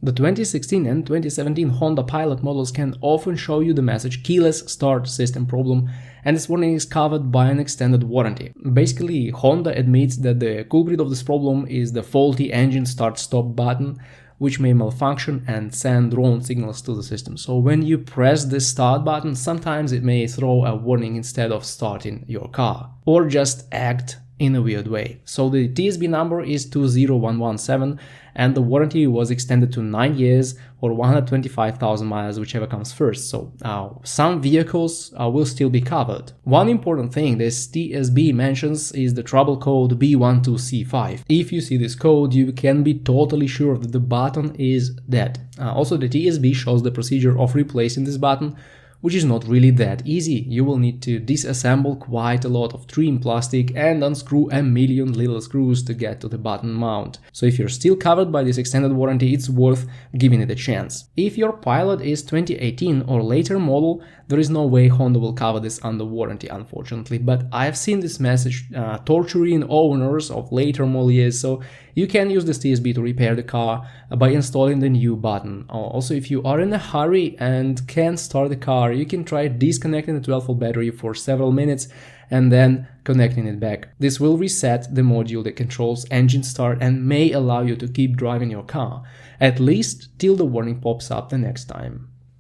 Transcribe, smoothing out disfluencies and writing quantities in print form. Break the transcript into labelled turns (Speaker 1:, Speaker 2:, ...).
Speaker 1: The 2016 and 2017 Honda Pilot models can often show you the message "keyless start system problem", and this warning is covered by an extended warranty. Basically, Honda admits that the culprit of this problem is the faulty engine start-stop button, which may malfunction and send wrong signals to the system. So when you press the start button, sometimes it may throw a warning instead of starting your car, or just act in a weird way. So the TSB number is 20117, and the warranty was extended to 9 years or 125,000 miles, whichever comes first. So some vehicles will still be covered. One important thing this TSB mentions is the trouble code B12C5. If you see this code, you can be totally sure that the button is dead. Also, the TSB shows the procedure of replacing this button, which is not really that easy. You will need to disassemble quite a lot of trim plastic and unscrew a million little screws to get to the button mount. So if you're still covered by this extended warranty, it's worth giving it a chance. If your Pilot is 2018 or later model, there is no way Honda will cover this under warranty, unfortunately, but I've seen this message torturing owners of later model years, so you can use this TSB to repair the car by installing the new button. Also, if you are in a hurry and can't start the car, you can try disconnecting the 12-volt battery for several minutes and then connecting it back. This will reset the module that controls engine start and may allow you to keep driving your car, at least till the warning pops up the next time.